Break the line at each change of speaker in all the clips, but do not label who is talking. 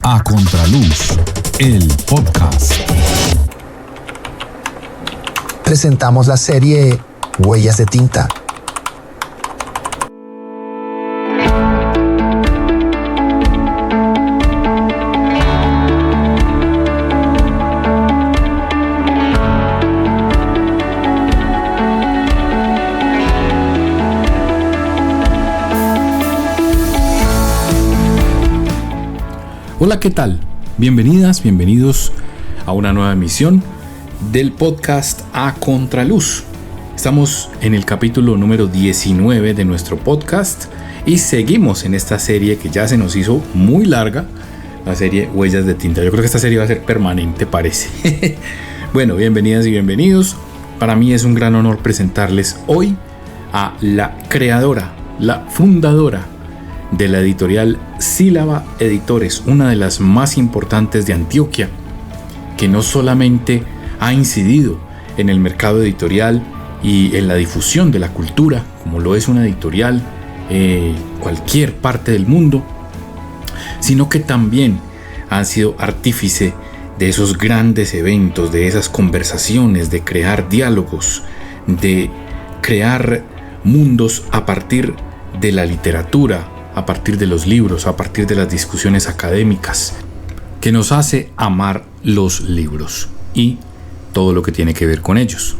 A Contraluz, el podcast.
Presentamos la serie Huellas de Tinta.
Hola, ¿qué tal? Bienvenidas, bienvenidos a una nueva emisión del podcast A Contraluz. Estamos en el capítulo número 19 de nuestro podcast y seguimos en esta serie que ya se nos hizo muy larga, la serie Huellas de Tinta. Yo creo que esta serie va a ser permanente, parece. Bueno, bienvenidas y bienvenidos. Para mí es un gran honor presentarles hoy a la creadora, la fundadora de la editorial Sílaba Editores, una de las más importantes de Antioquia, que no solamente ha incidido en el mercado editorial y en la difusión de la cultura, como lo es una editorial cualquier parte del mundo, sino que también ha sido artífice de esos grandes eventos, de esas conversaciones, de crear diálogos, de crear mundos a partir de la literatura, a partir de los libros, a partir de las discusiones académicas, que nos hace amar los libros y todo lo que tiene que ver con ellos.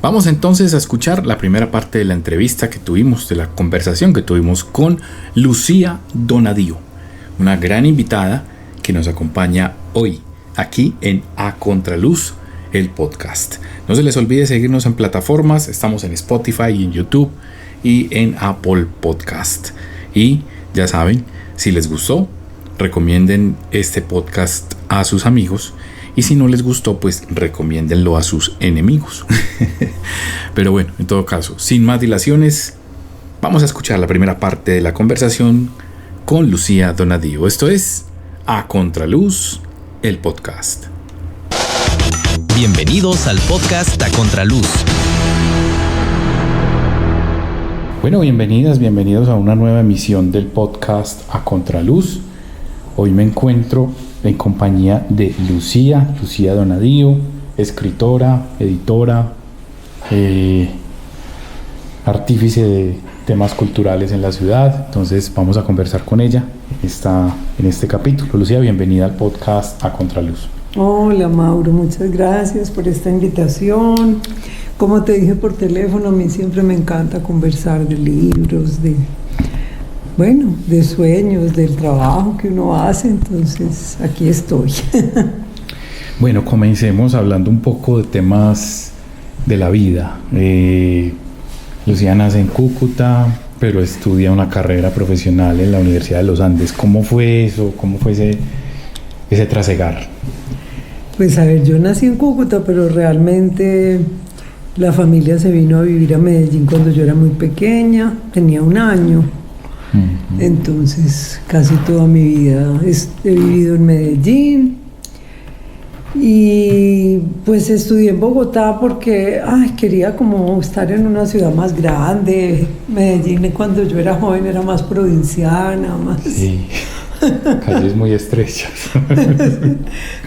Vamos entonces a escuchar la primera parte de la entrevista que tuvimos, de la conversación que tuvimos con Lucía Donadío, una gran invitada que nos acompaña hoy aquí en A Contraluz, el podcast. No se les olvide seguirnos en plataformas, estamos en Spotify y en YouTube y en Apple Podcast. Y ya saben, si les gustó, recomienden este podcast a sus amigos, y si no les gustó, pues recomiéndenlo a sus enemigos. Pero bueno, en todo caso, sin más dilaciones, vamos a escuchar la primera parte de la conversación con Lucía Donadío. Esto es A Contraluz, el podcast.
Bienvenidos al podcast A Contraluz.
Bueno, bienvenidos a una nueva emisión del podcast A Contraluz. Hoy me encuentro en compañía de Lucía Donadío, escritora, editora, artífice de temas culturales en la ciudad. Entonces vamos a conversar con ella en este capítulo. Lucía, bienvenida al podcast A Contraluz.
Hola Mauro, muchas gracias por esta invitación. Como te dije por teléfono, a mí siempre me encanta conversar de libros, de sueños, del trabajo que uno hace, entonces aquí estoy.
Bueno, comencemos hablando un poco de temas de la vida. Lucía nace en Cúcuta, pero estudia una carrera profesional en la Universidad de los Andes. ¿Cómo fue eso? ¿Cómo fue ese trasegar?
Pues a ver, yo nací en Cúcuta, pero realmente la familia se vino a vivir a Medellín cuando yo era muy pequeña, tenía 1 año. Uh-huh. Entonces casi toda mi vida he vivido en Medellín. Y pues estudié en Bogotá porque quería como estar en una ciudad más grande. Medellín cuando yo era joven era más provinciana, más...
Sí. Calles muy estrechas.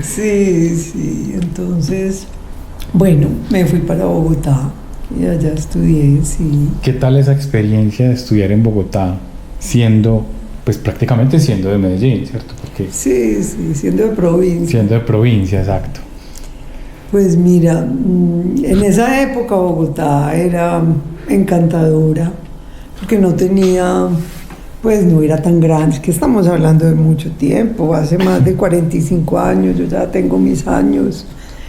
Sí, entonces, bueno, me fui para Bogotá y allá estudié, sí.
¿Qué tal esa experiencia de estudiar en Bogotá, prácticamente siendo de Medellín, ¿cierto? Porque
sí, siendo de provincia.
Siendo de provincia, exacto.
Pues mira, en esa época Bogotá era encantadora, porque no era tan grande, es que estamos hablando de mucho tiempo, hace más de 45 años, yo ya tengo mis años.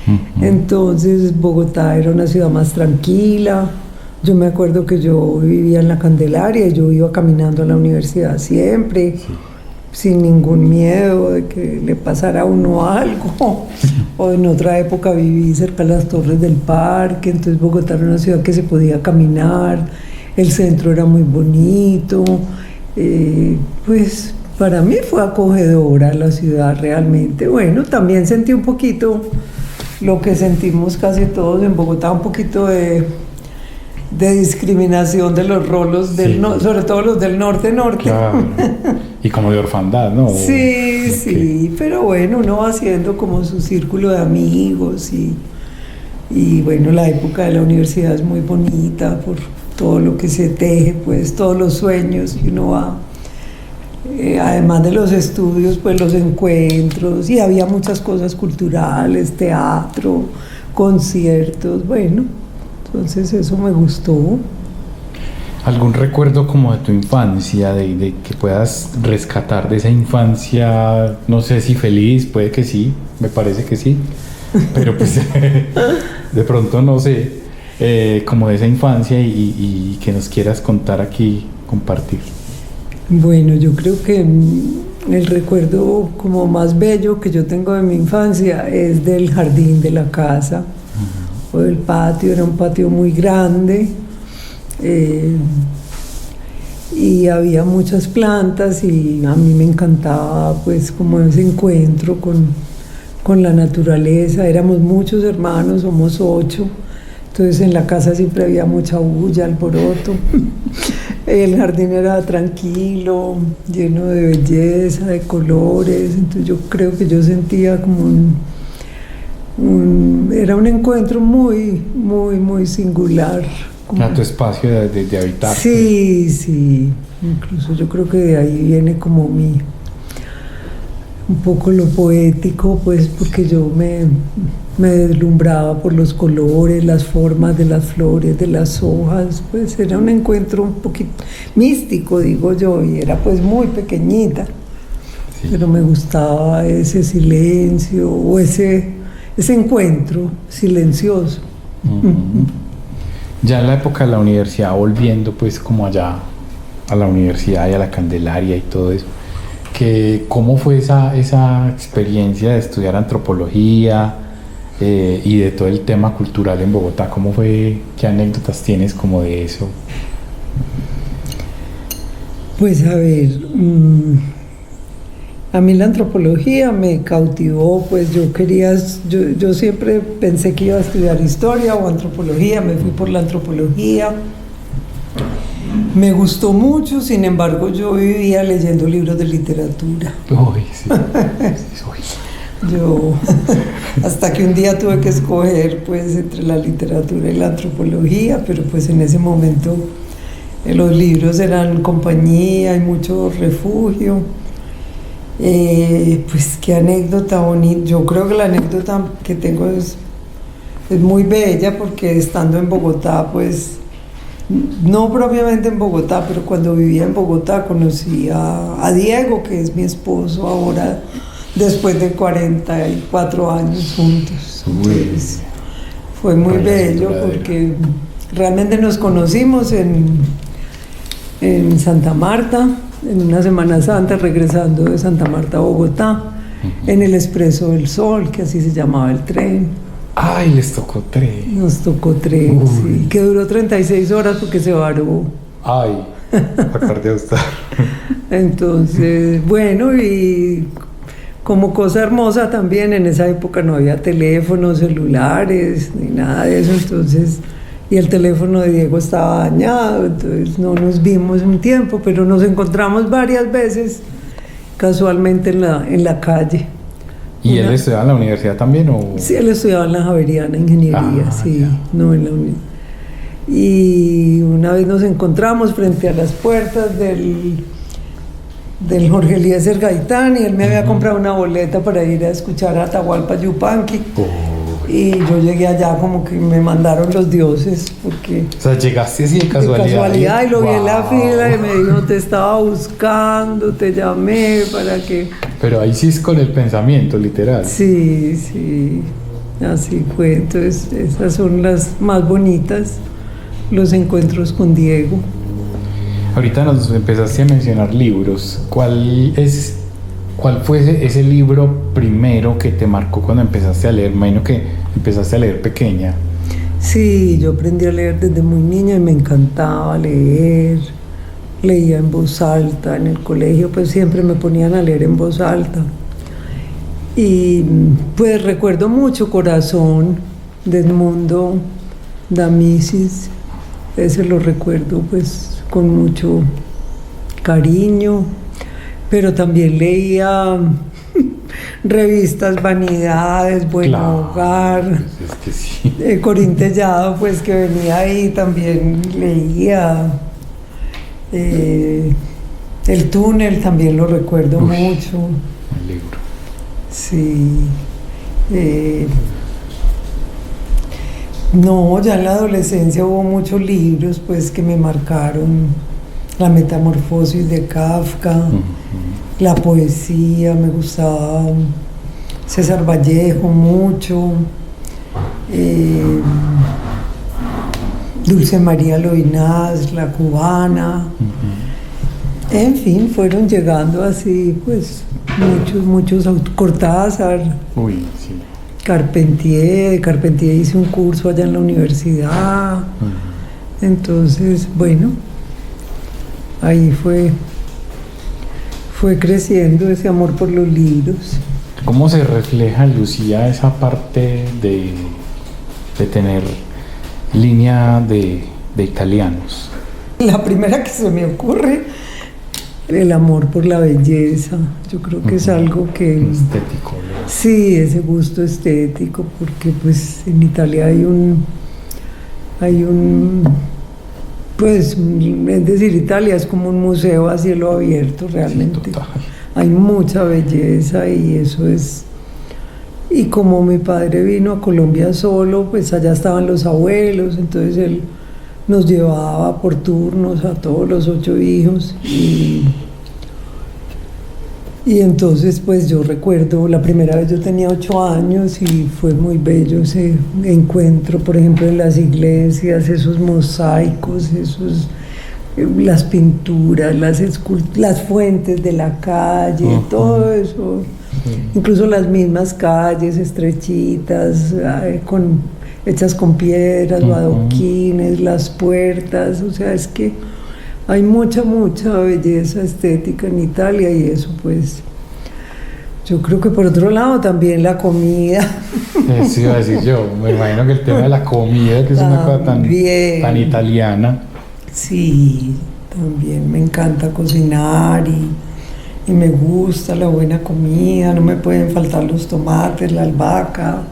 Uh-huh. Entonces Bogotá era una ciudad más tranquila. Yo me acuerdo que yo vivía en la Candelaria y yo iba caminando a la universidad siempre, sí, sin ningún miedo de que le pasara a uno algo. O en otra época viví cerca de las Torres del Parque, entonces Bogotá era una ciudad que se podía caminar, el centro era muy bonito. Pues para mí fue acogedora la ciudad realmente. Bueno, también sentí un poquito lo que sentimos casi todos en Bogotá, un poquito de discriminación de los rolos, sobre todo los del norte.
Claro. Y como de orfandad, ¿no?
Sí, sí, pero bueno, uno va haciendo como su círculo de amigos y bueno, la época de la universidad es muy bonita por todo lo que se teje, pues todos los sueños que uno va, además de los estudios, pues los encuentros, y había muchas cosas culturales, teatro, conciertos, bueno, entonces eso me gustó.
¿Algún recuerdo como de tu infancia, de que puedas rescatar de esa infancia? No sé si feliz, puede que sí, me parece que sí, pero pues de pronto no sé, como de esa infancia y que nos quieras contar aquí, compartir.
Bueno, yo creo que el recuerdo como más bello que yo tengo de mi infancia es del jardín de la casa o del patio. Era un patio muy grande. Y había muchas plantas y a mí me encantaba pues como ese encuentro con la naturaleza. Éramos muchos hermanos, somos 8, entonces en la casa siempre había mucha bulla, alboroto. El jardín era tranquilo, lleno de belleza, de colores, entonces yo creo que yo sentía como era un encuentro muy, muy, muy singular.
A tu espacio de habitar.
Sí, sí, incluso yo creo que de ahí viene como un poco lo poético, pues porque yo me deslumbraba por los colores, las formas de las flores, de las hojas, pues era un encuentro un poquito místico, digo yo, y era pues muy pequeñita, sí. Pero me gustaba ese silencio o ese encuentro silencioso.
Uh-huh. Ya en la época de la universidad, volviendo pues como allá a la universidad y a la Candelaria y todo eso, ¿cómo fue esa experiencia de estudiar antropología y de todo el tema cultural en Bogotá? ¿Cómo fue? ¿Qué anécdotas tienes como de eso?
Pues a ver, a mí la antropología me cautivó, pues yo siempre pensé que iba a estudiar historia o antropología, me fui por la antropología, me gustó mucho, sin embargo yo vivía leyendo libros de literatura.
Uy, sí.
Yo, hasta que un día tuve que escoger pues entre la literatura y la antropología, pero pues en ese momento los libros eran compañía y mucho refugio. Pues qué anécdota bonita. Yo creo que la anécdota que tengo es muy bella porque estando en Bogotá, pues no propiamente en Bogotá, pero cuando vivía en Bogotá conocí a Diego, que es mi esposo ahora, después de 44 años juntos. Entonces, fue muy bello porque realmente nos conocimos en Santa Marta, en una Semana Santa, regresando de Santa Marta a Bogotá, en el Expreso del Sol, que así se llamaba el tren.
¡Ay, les tocó tren!
Nos tocó tren, sí, que duró 36 horas porque se varó.
¡Ay! Acordé a usted.
Entonces, bueno, y como cosa hermosa también, en esa época no había teléfonos celulares, ni nada de eso, entonces... Y el teléfono de Diego estaba dañado, entonces no nos vimos un tiempo, pero nos encontramos varias veces casualmente en la calle.
¿Y él estudiaba en la universidad también? ¿O?
Sí, él estudiaba en la Javeriana, ingeniería, sí, ya. No en la universidad. Y una vez nos encontramos frente a las puertas del Jorge Eliezer Gaitán y él me había comprado una boleta para ir a escuchar a Atahualpa Yupanqui. Y yo llegué allá como que me mandaron los dioses porque...
O sea, llegaste así de casualidad.
De casualidad y lo vi en la fila y me dijo, te estaba buscando, te llamé para que...
Pero ahí sí es con el pensamiento, literal.
Sí, sí, así fue. Entonces esas son las más bonitas, los encuentros con Diego.
Ahorita nos empezaste a mencionar libros. ¿Cuál fue ese libro primero que te marcó cuando empezaste a leer? Imagino que empezaste a leer pequeña.
Sí, yo aprendí a leer desde muy niña y me encantaba leer. Leía en voz alta. En el colegio pues siempre me ponían a leer en voz alta. Y pues recuerdo mucho Corazón, de Edmundo Damicis. Ese lo recuerdo pues con mucho cariño. pero también leía revistas Vanidades, Buen
Claro,
Hogar,
es que sí.
Corín Tellado, pues que venía ahí, también leía. El Túnel también lo recuerdo mucho.
El libro.
Sí. No, ya en la adolescencia hubo muchos libros pues que me marcaron. La Metamorfosis de Kafka, la poesía, me gustaba César Vallejo mucho, Dulce María Loinás, La Cubana. En fin, fueron llegando así, pues, muchos, Cortázar,
Sí.
Carpentier hice un curso allá en la universidad. Entonces, bueno, ahí fue creciendo ese amor por los libros.
¿Cómo se refleja, Lucía, esa parte de tener línea de italianos?
La primera que se me ocurre, el amor por la belleza. Yo creo que es algo que...
Estético, ¿no?
Sí, ese gusto estético, porque pues en Italia hay un pues, es decir, Italia es como un museo a cielo abierto realmente.
Sí, total.
Hay mucha belleza y eso es... Y como mi padre vino a Colombia solo, pues allá estaban los abuelos, entonces él nos llevaba por turnos a todos los 8 hijos y entonces pues yo recuerdo la primera vez yo tenía 8 años y fue muy bello ese encuentro, por ejemplo, en las iglesias, esos mosaicos, las pinturas, las fuentes de la calle, todo eso, incluso las mismas calles estrechitas, hechas con piedras, adoquines, las puertas, o sea, es que hay mucha belleza estética en Italia y eso pues, yo creo que por otro lado también la comida.
Eso iba a decir yo, me imagino que el tema de la comida, que es una cosa tan italiana.
Sí, también me encanta cocinar y me gusta la buena comida, no me pueden faltar los tomates, la albahaca.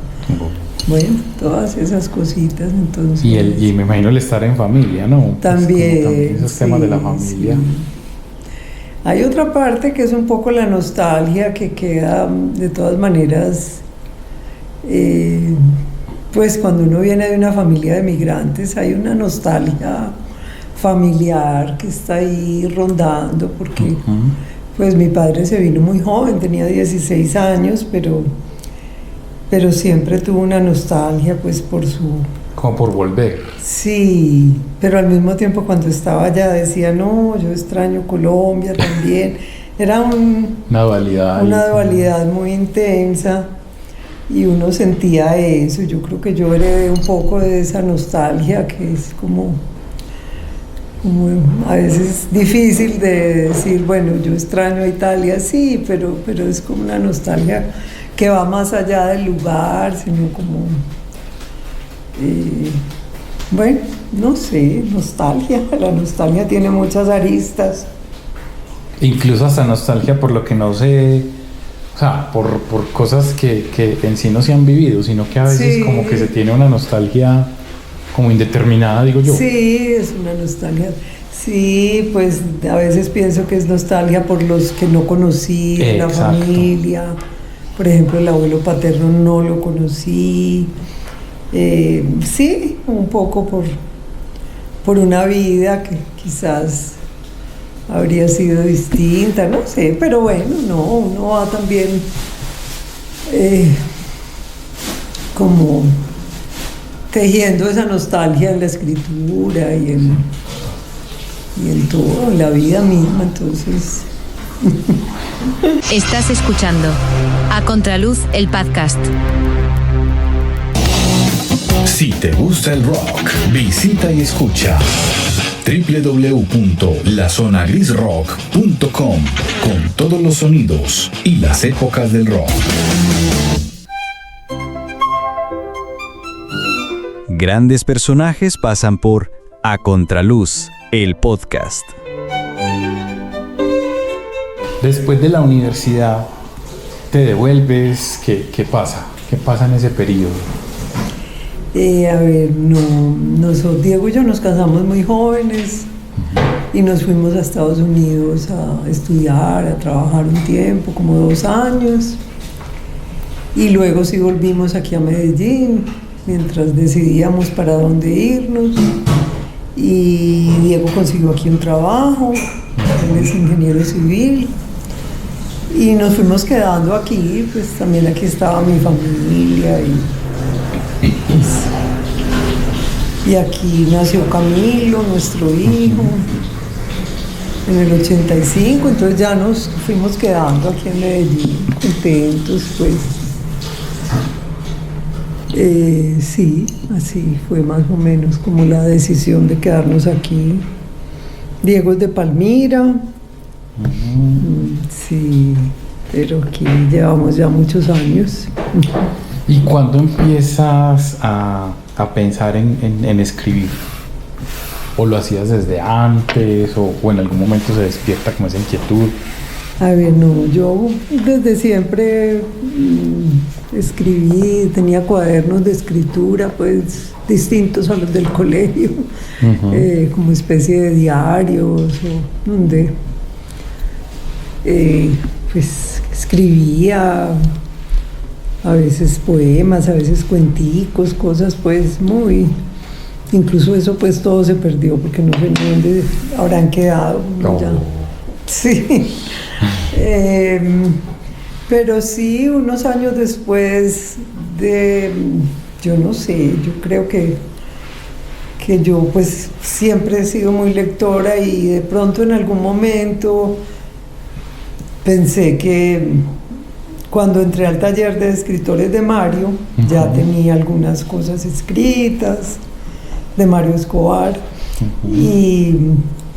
Bueno, todas esas cositas, entonces...
Y me imagino el estar en familia, ¿no?
También,
también esos temas de la familia.
Sí. Hay otra parte que es un poco la nostalgia que queda, de todas maneras, pues cuando uno viene de una familia de migrantes, hay una nostalgia familiar que está ahí rondando, porque pues mi padre se vino muy joven, tenía 16 años, pero siempre tuvo una nostalgia pues por su...
Como por volver.
Sí, pero al mismo tiempo cuando estaba allá decía, no, yo extraño Colombia también. Era
una dualidad.
Una dualidad muy intensa y uno sentía eso. Yo creo que yo heredé un poco de esa nostalgia que es como a veces difícil de decir, bueno, yo extraño a Italia, sí, pero es como una nostalgia que va más allá del lugar, sino como, bueno, no sé, nostalgia. La nostalgia tiene muchas aristas.
Incluso hasta nostalgia por lo que no se... O sea, por cosas que en sí no se han vivido, sino que a veces sí, como que se tiene una nostalgia como indeterminada, digo yo.
Sí, es una nostalgia. Sí, pues a veces pienso que es nostalgia por los que no conocí, la familia. Por ejemplo, el abuelo paterno no lo conocí. Sí, un poco por una vida que quizás habría sido distinta, no sé, pero bueno, no, uno va también como tejiendo esa nostalgia en la escritura y en todo, en la vida misma, entonces...
Estás escuchando A Contraluz, el podcast.
Si te gusta el rock, visita y escucha www.lazonagrisrock.com con todos los sonidos y las épocas del rock.
Grandes personajes pasan por A Contraluz, el podcast.
Después de la universidad, ¿te devuelves? ¿Qué pasa? ¿Qué pasa en ese periodo?
A ver, no, nosotros, Diego y yo nos casamos muy jóvenes y nos fuimos a Estados Unidos a estudiar, a trabajar un tiempo, como 2 años. Y luego sí volvimos aquí a Medellín, mientras decidíamos para dónde irnos. Y Diego consiguió aquí un trabajo, él es ingeniero civil. Y nos fuimos quedando aquí, pues también aquí estaba mi familia y aquí nació Camilo, nuestro hijo, en el 85, entonces ya nos fuimos quedando aquí en Medellín, contentos, pues. Sí, así fue más o menos como la decisión de quedarnos aquí. Diego es de Palmira. Sí, pero aquí llevamos ya muchos años.
¿Y cuándo empiezas a pensar en escribir? ¿O lo hacías desde antes? ¿O en algún momento se despierta como esa inquietud?
A ver, no, yo desde siempre escribí, tenía cuadernos de escritura, pues distintos a los del colegio, como especie de diarios, donde pues escribía a veces poemas, a veces cuenticos, cosas pues muy... Incluso eso pues todo se perdió porque no sé ni dónde habrán quedado.
No.
Ya. Sí. Pero sí, unos años después de... Yo no sé, yo creo que yo pues siempre he sido muy lectora y de pronto en algún momento pensé que cuando entré al taller de escritores de Mario, ya tenía algunas cosas escritas de Mario Escobar y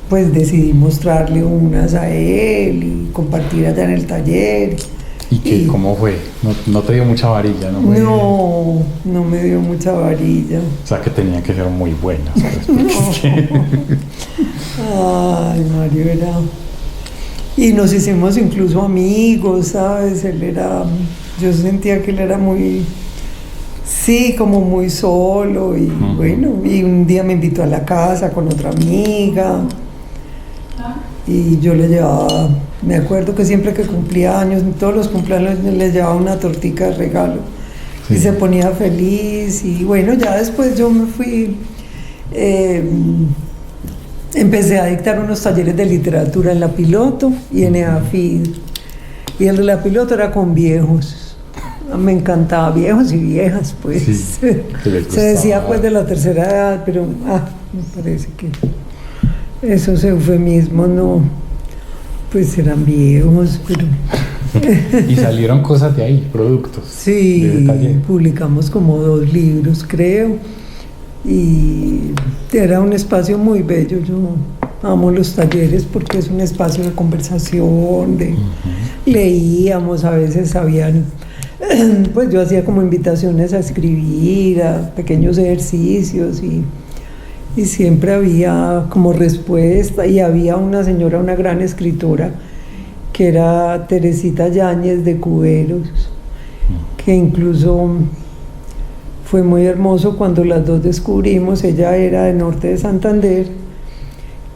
pues decidí mostrarle unas a él y compartir allá en el taller.
¿Y cómo fue? ¿No te dio mucha varilla?
No me dio mucha varilla.
O sea que tenían que ser muy buenas. Pues,
Ay, Mario era... Y nos hicimos incluso amigos, ¿sabes? Yo sentía que él era muy... Sí, como muy solo y bueno, y un día me invitó a la casa con otra amiga y yo le llevaba, me acuerdo que siempre que cumplía años, todos los cumpleaños le llevaba una tortica de regalo y se ponía feliz y bueno, ya después yo me fui, empecé a dictar unos talleres de literatura en La Piloto y en EAFID y el de La Piloto era con viejos. Me encantaba, viejos y viejas, pues. Sí, se decía pues de la tercera edad, pero me parece que esos eufemismos no, pues eran viejos, pero...
Y salieron cosas de ahí, productos.
Sí, publicamos como 2 libros, creo, y era un espacio muy bello. Yo amo los talleres porque es un espacio de conversación, leíamos, a veces habían... Pues yo hacía como invitaciones a escribir, a pequeños ejercicios y siempre había como respuesta y había una señora, una gran escritora que era Teresita Yáñez de Cuberos, que incluso fue muy hermoso cuando las dos descubrimos, ella era de Norte de Santander,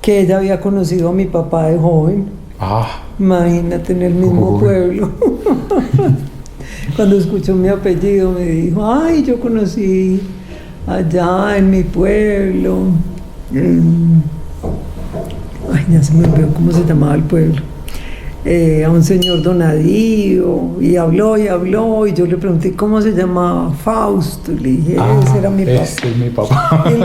que ella había conocido a mi papá de joven, imagínate, en el mismo pueblo. Cuando escuchó mi apellido me dijo, ay, yo conocí allá en mi pueblo, ay, ya se me olvidó cómo se llamaba el pueblo, a un señor Donadío, y habló, y yo le pregunté cómo se llamaba, Fausto, y le dije, ese era mi papá.
Ese es mi papá.
Y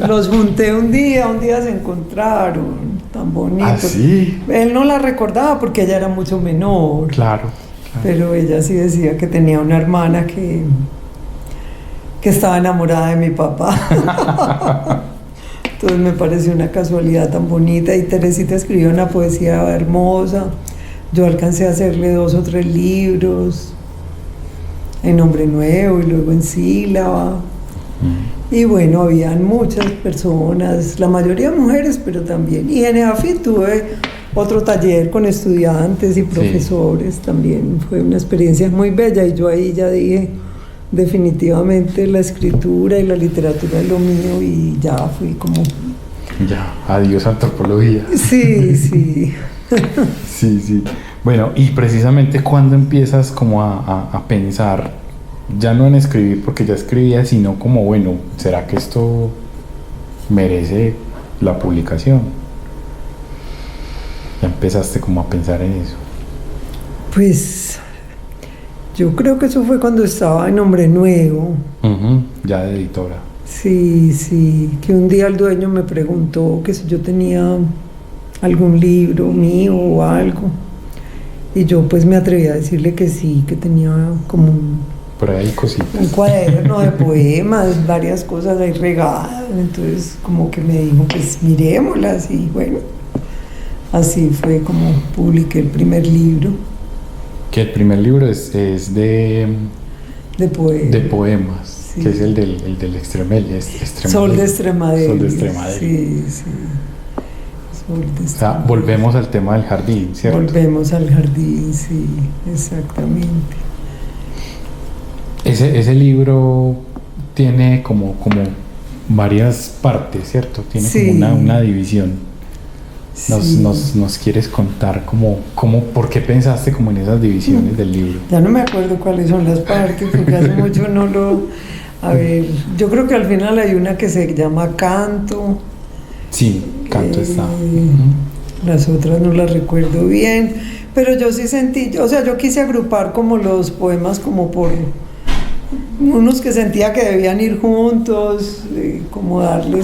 los junté un día se encontraron, tan bonitos.
¿Ah, sí?
Él no la recordaba porque ella era mucho menor.
Claro.
Pero ella sí decía que tenía una hermana que estaba enamorada de mi papá. Entonces me pareció una casualidad tan bonita. Y Teresita escribió una poesía hermosa. Yo alcancé a hacerle 2 o 3 libros en Nombre Nuevo y luego en Sílaba. Y bueno, habían muchas personas, la mayoría mujeres, pero también. Y en EAFID tuve otro taller con estudiantes y profesores también. Fue una experiencia muy bella y yo ahí ya dije, definitivamente la escritura y la literatura es lo mío y ya fui como...
Ya, adiós antropología.
Sí, sí.
Sí. Bueno, y precisamente cuando empiezas como a pensar, ya no en escribir porque ya escribía, sino como, bueno, ¿será que esto merece la publicación? Ya empezaste como a pensar en eso.
Pues yo creo que eso fue cuando estaba en Hombre Nuevo.
Ya de editora.
Sí, que un día el dueño me preguntó que si yo tenía algún libro mío o algo, y yo pues me atreví a decirle que sí, que tenía como
por ahí cositas,
un cuaderno de poemas, varias cosas ahí regadas. Entonces como que me dijo, pues mirémoslas, y bueno, así fue como publiqué el primer libro.
Que el primer libro es de
poemas.
De poemas. Sí. Que es el del
Sol de Extremadura.
Sol de Extremadura.
Sí. Sol de Extremadura.
O sea, volvemos al tema del jardín, ¿cierto?
Volvemos al jardín, sí, exactamente.
Ese libro tiene como varias partes, ¿cierto? Tiene como una división. Nos quieres contar por qué pensaste como en esas divisiones del libro.
Ya no me acuerdo cuáles son las partes, porque hace mucho no lo... A ver, yo creo que al final hay una que se llama Canto.
Sí, Canto está.
Las otras no las recuerdo bien, pero yo sí sentí, o sea, yo quise agrupar como los poemas como por unos que sentía que debían ir juntos, como darle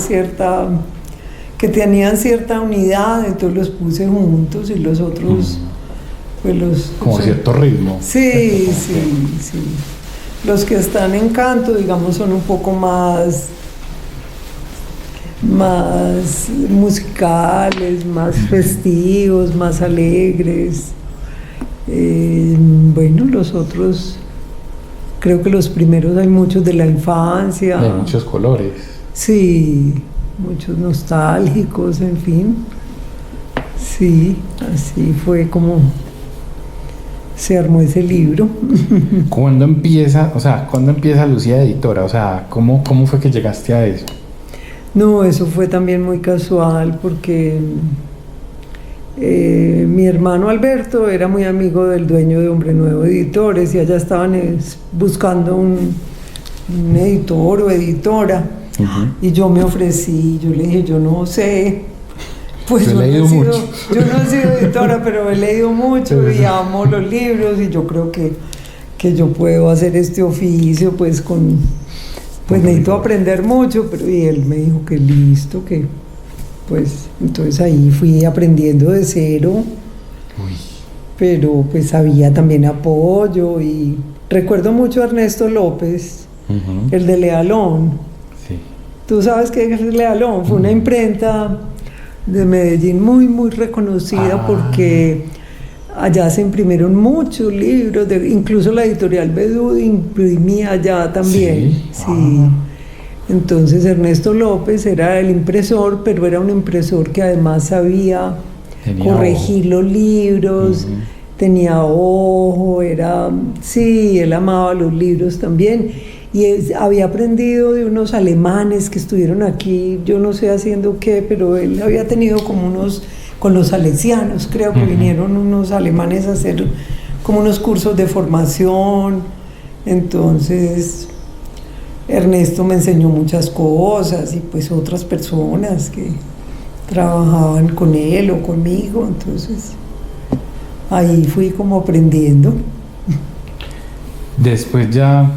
que tenían cierta unidad, entonces los puse juntos, y los otros pues
como cierto ritmo.
Sí. Los que están en Canto, digamos, son un poco más musicales, más festivos, más alegres. Bueno, los otros, creo que los primeros hay muchos de la infancia.
De muchos colores.
Sí, muchos nostálgicos, en fin. Sí, así fue como se armó ese libro.
¿Cuándo empieza Lucía Editora? O sea, ¿cómo fue que llegaste a eso?
No, eso fue también muy casual, porque mi hermano Alberto era muy amigo del dueño de Hombre Nuevo Editores, y allá estaban buscando un editor o editora. Y yo me ofrecí, yo le dije, yo no sé, pues yo no he sido editora, pero he leído mucho y amo los libros, y yo creo que yo puedo hacer este oficio, pues necesito aprender mucho, y él me dijo que listo, que pues entonces ahí fui aprendiendo de cero. Pero pues había también apoyo, y recuerdo mucho a Ernesto López, el de Lealón.
Sí.
Tú sabes que es Lealón, fue una imprenta de Medellín muy, muy reconocida, porque allá se imprimieron muchos libros, incluso la editorial Bedú imprimía allá también. Sí. Entonces Ernesto López era el impresor, pero era un impresor que además sabía corregir los libros, tenía ojo, él amaba los libros también. Y había aprendido de unos alemanes que estuvieron aquí, yo no sé haciendo qué, pero él había tenido como con los salesianos, creo que vinieron unos alemanes a hacer como unos cursos de formación. Entonces Ernesto me enseñó muchas cosas, y pues otras personas que trabajaban con él o conmigo, entonces ahí fui como aprendiendo.
Después ya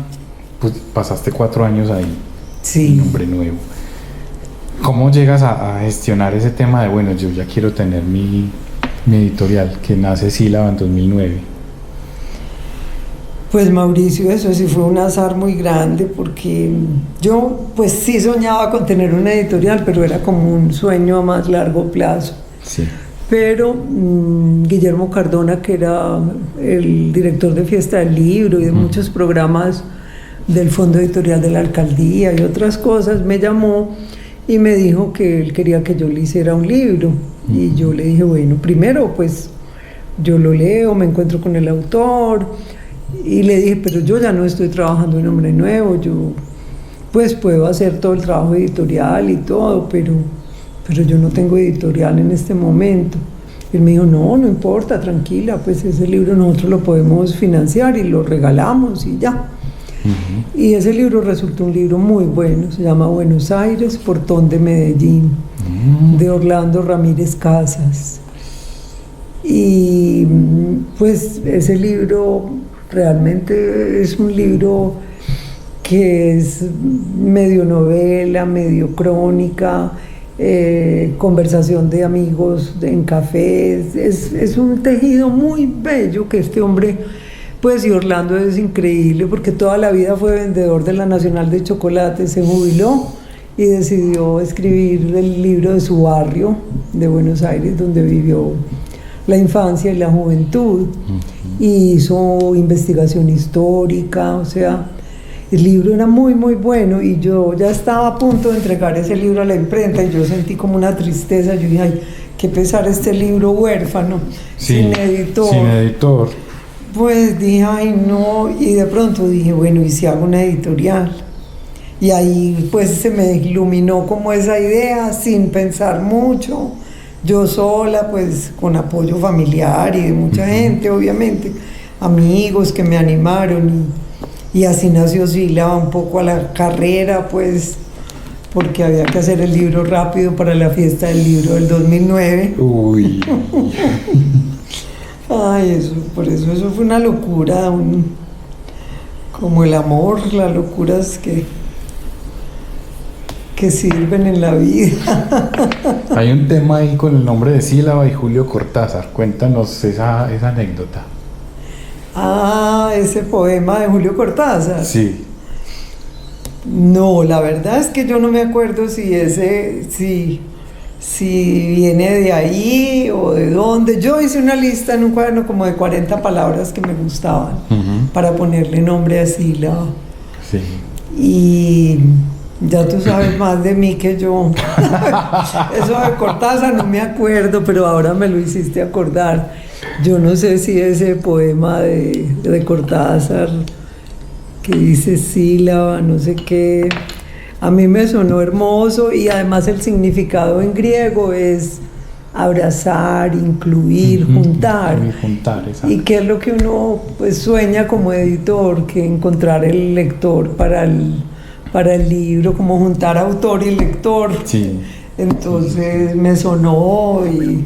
pues pasaste 4 años ahí,
sí,
en Hombre Nuevo. ¿Cómo llegas a gestionar ese tema de, bueno, yo ya quiero tener mi editorial, que nace Sílaba en 2009?
Pues Mauricio, eso sí fue un azar muy grande, porque yo pues sí soñaba con tener una editorial, pero era como un sueño a más largo plazo.
Sí.
Pero Guillermo Cardona, que era el director de Fiesta del Libro y de muchos programas del Fondo Editorial de la Alcaldía y otras cosas, me llamó y me dijo que él quería que yo le hiciera un libro. Y yo le dije, bueno, primero pues yo lo leo, me encuentro con el autor y le dije, pero yo ya no estoy trabajando en Hombre Nuevo, yo pues puedo hacer todo el trabajo editorial y todo, pero yo no tengo editorial en este momento. Y él me dijo, no importa, tranquila, pues ese libro nosotros lo podemos financiar y lo regalamos y ya. Y ese libro resultó un libro muy bueno, se llama Buenos Aires, Portón de Medellín, de Orlando Ramírez Casas. Y pues ese libro realmente es un libro que es medio novela, medio crónica, conversación de amigos en cafés, es un tejido muy bello que este hombre, pues, y Orlando es increíble porque toda la vida fue vendedor de la Nacional de Chocolate, se jubiló y decidió escribir el libro de su barrio de Buenos Aires, donde vivió la infancia y la juventud, y hizo investigación histórica, o sea, el libro era muy muy bueno y yo ya estaba a punto de entregar ese libro a la imprenta y yo sentí como una tristeza, yo dije, ay, qué pesar este libro huérfano, sin editor. Pues dije, ay no, y de pronto dije, bueno, ¿y si hago una editorial? Y ahí pues se me iluminó como esa idea, sin pensar mucho, yo sola, pues con apoyo familiar y de mucha gente, obviamente, amigos que me animaron, y así nació Sílaba, un poco a la carrera, pues, porque había que hacer el libro rápido para la fiesta del libro del 2009.
Uy.
Ay, por eso fue una locura, como el amor, las locuras que sirven en la vida.
Hay un tema ahí con el nombre de Sílaba y Julio Cortázar. Cuéntanos esa anécdota.
Ah, ese poema de Julio Cortázar.
Sí.
No, la verdad es que yo no me acuerdo si viene de ahí o de dónde. Yo hice una lista en un cuaderno como de 40 palabras que me gustaban para ponerle nombre a Sílaba.
Sí.
Y ya tú sabes más de mí que yo. Eso de Cortázar no me acuerdo, pero ahora me lo hiciste acordar. Yo no sé si ese poema de Cortázar que dice Sílaba, no sé qué, a mí me sonó hermoso, y además el significado en griego es abrazar, incluir, juntar. Y qué es lo que uno pues sueña como editor, que encontrar el lector para el libro, como juntar autor y lector.
Sí.
Entonces me sonó, y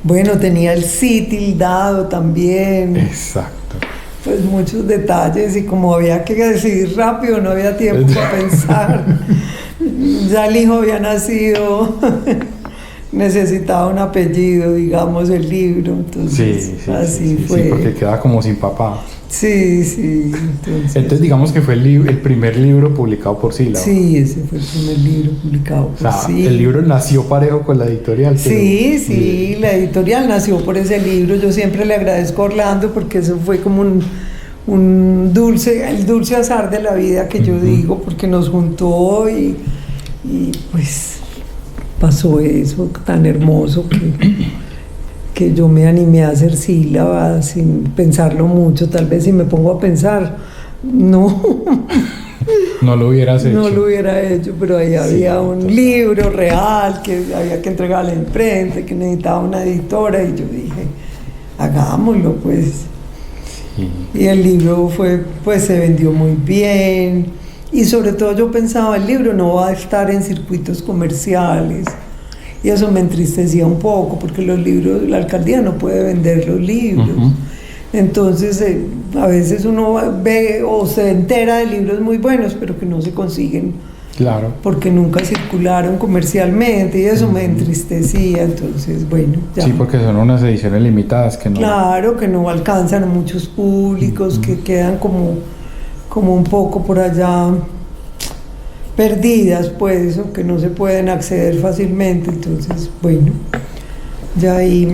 bueno, tenía el sí tildado también.
Exacto.
Pues muchos detalles, y como había que decidir rápido, no había tiempo para pensar. Ya el hijo había nacido, necesitaba un apellido, digamos, el libro. Entonces, así fue.
Sí, porque quedaba como sin papá.
Sí.
Entonces digamos que fue el primer libro publicado por Sílaba.
Sí, ese fue el primer libro publicado por Sílaba.
El libro nació parejo con la editorial.
Sí, la editorial nació por ese libro. Yo siempre le agradezco a Orlando porque eso fue como el dulce azar de la vida que yo digo, porque nos juntó y pues pasó eso tan hermoso que yo me animé a hacer Sílaba sin pensarlo mucho. Tal vez si me pongo a pensar, no
lo hubieras hecho.
No lo hubiera hecho, pero ahí había un libro real que había que entregar a la imprenta, que necesitaba una editora, y yo dije, hagámoslo pues. Sí. Y el libro se vendió muy bien, y sobre todo yo pensaba, el libro no va a estar en circuitos comerciales. Y eso me entristecía un poco, porque los libros, la alcaldía no puede vender los libros. Entonces, a veces uno ve o se entera de libros muy buenos, pero que no se consiguen.
Claro.
Porque nunca circularon comercialmente, y eso me entristecía. Entonces, bueno, ya.
Sí, porque son unas ediciones limitadas que no...
Claro, que no alcanzan a muchos públicos, que quedan como un poco por allá perdidas, pues, o que no se pueden acceder fácilmente. Entonces, bueno, ya ahí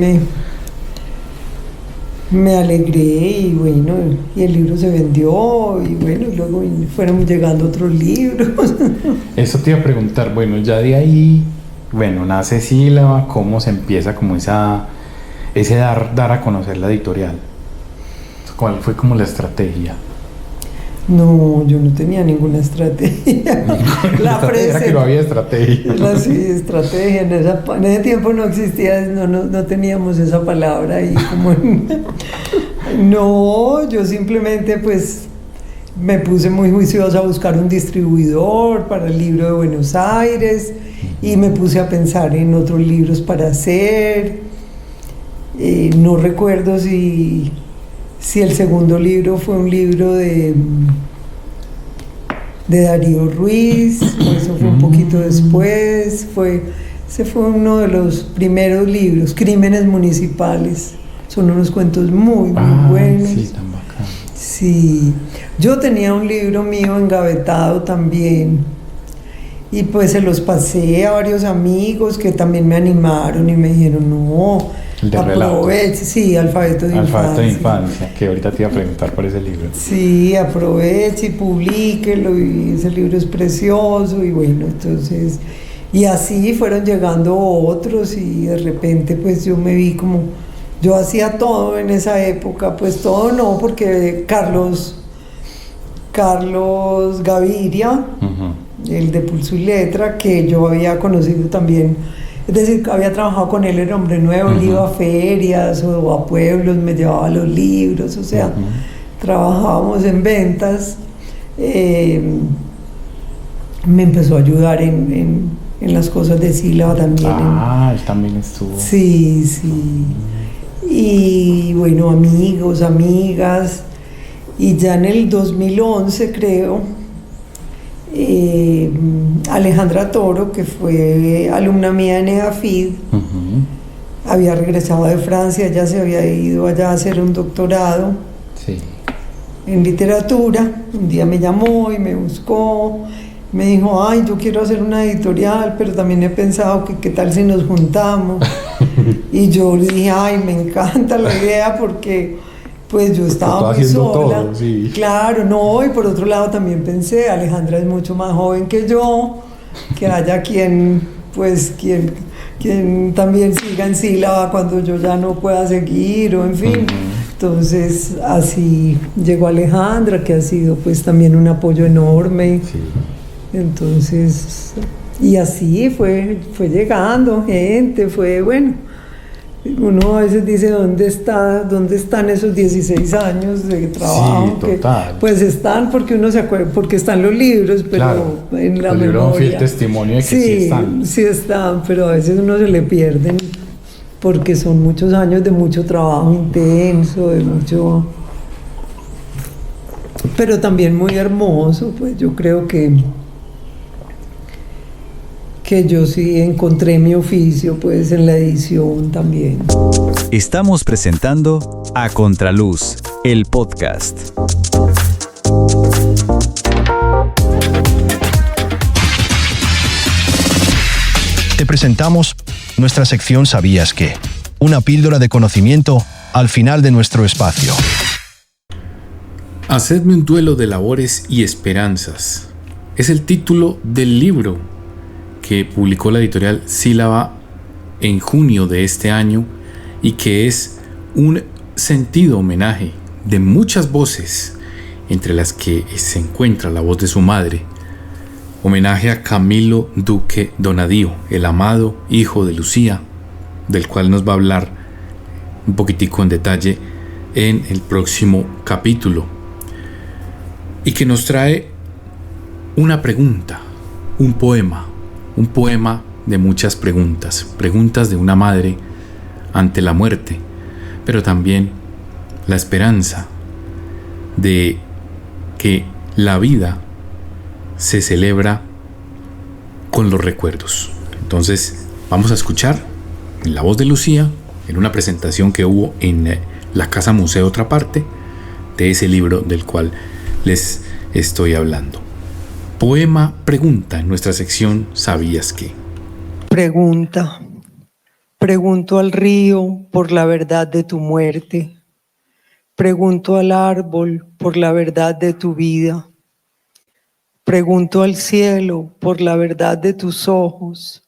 me alegré, y bueno, y el libro se vendió, y bueno, y luego fueron llegando otros libros.
Eso te iba a preguntar, bueno, ya de ahí bueno, nace Sílaba, cómo se empieza como ese dar a conocer la editorial. ¿Cuál fue como la estrategia?
No, yo no tenía ninguna estrategia.
Era que no había estrategia.
Sí, estrategia. En ese tiempo no existía, no teníamos esa palabra ahí como No, yo simplemente pues me puse muy juiciosa a buscar un distribuidor para el libro de Buenos Aires y me puse a pensar en otros libros para hacer. No recuerdo si el segundo libro fue un libro de Darío Ruiz, o eso fue un poquito después. Ese fue uno de los primeros libros, Crímenes Municipales. Son unos cuentos muy buenos.
Sí, tan bacán.
Sí, yo tenía un libro mío engavetado también y pues se los pasé a varios amigos que también me animaron y me dijeron, no,
el de
aproveche, sí, Alfabeto de
Infancia, que ahorita te iba a preguntar por ese libro.
Sí, aproveche y publíquelo, y ese libro es precioso, y bueno, entonces, y así fueron llegando otros, y de repente pues yo me vi como, yo hacía todo en esa época, pues todo no, porque Carlos Gaviria, el de Pulso y Letra, que yo había conocido también, es decir, había trabajado con él en Hombre Nuevo, él iba a ferias o a pueblos, me llevaba los libros, o sea, trabajábamos en ventas. Me empezó a ayudar en las cosas de Sílaba también.
Él también estuvo.
Sí. Y bueno, amigos, amigas. Y ya en el 2011, creo, Alejandra Toro, que fue alumna mía en EAFID, había regresado de Francia, ella se había ido allá a hacer un doctorado en literatura. Un día me llamó y me buscó, me dijo, ay, yo quiero hacer una editorial, pero también he pensado que qué tal si nos juntamos. Y yo le dije, ay, me encanta la idea, porque pues yo estaba muy sola.
Todo, sí.
Claro, no, y por otro lado también pensé, Alejandra es mucho más joven que yo, que haya quien también siga en Sílaba cuando yo ya no pueda seguir, o en fin. Entonces así llegó Alejandra, que ha sido pues también un apoyo enorme. Entonces, y así fue llegando gente, fue bueno. Uno a veces dice, ¿dónde están esos 16 años de trabajo?
Sí, total.
Que, pues están porque uno se acuerda, porque están los libros, pero claro, en la memoria. Un
fiel testimonio de que sí están.
Sí están, pero a veces uno se le pierden porque son muchos años de mucho trabajo intenso, de mucho... Pero también muy hermoso, pues yo creo que yo sí encontré mi oficio pues en la edición también.
Estamos presentando A Contraluz, el podcast.
Te presentamos nuestra sección ¿Sabías qué? Una píldora de conocimiento al final de nuestro espacio.
Hacedme un duelo de labores y esperanzas. Es el título del libro que publicó la editorial Sílaba en junio de este año y que es un sentido homenaje de muchas voces, entre las que se encuentra la voz de su madre. Homenaje a Camilo Duque Donadío, el amado hijo de Lucía, del cual nos va a hablar un poquitico en detalle en el próximo capítulo, y que nos trae una pregunta, un poema de muchas preguntas de una madre ante la muerte, pero también la esperanza de que la vida se celebra con los recuerdos. Entonces vamos a escuchar en la voz de Lucía, en una presentación que hubo en la Casa Museo Otra Parte, de ese libro del cual les estoy hablando. Poema pregunta en nuestra sección ¿Sabías qué?
Pregunto al río por la verdad de tu muerte. Pregunto al árbol por la verdad de tu vida. Pregunto al cielo por la verdad de tus ojos.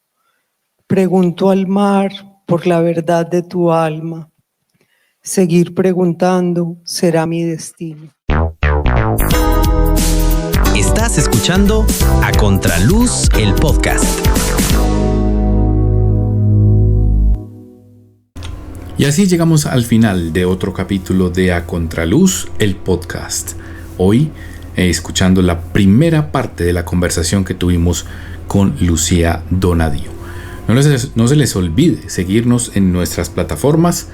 Pregunto al mar por la verdad de tu alma. Seguir preguntando será mi destino.
Estás escuchando A Contraluz, el podcast.
Y así llegamos al final de otro capítulo de A Contraluz, el podcast. Hoy, escuchando la primera parte de la conversación que tuvimos con Lucía Donadio. No se les olvide seguirnos en nuestras plataformas,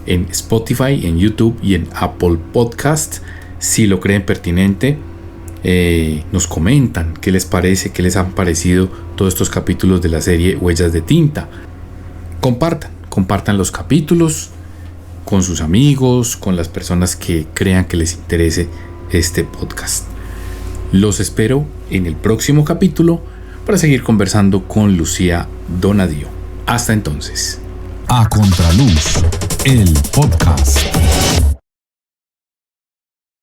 en Spotify, en YouTube y en Apple Podcast. Si lo creen pertinente, nos comentan qué les parece, qué les han parecido todos estos capítulos de la serie Huellas de Tinta. Compartan los capítulos con sus amigos, con las personas que crean que les interese este podcast. Los espero en el próximo capítulo para seguir conversando con Lucía Donadio. Hasta entonces.
A Contraluz, el podcast.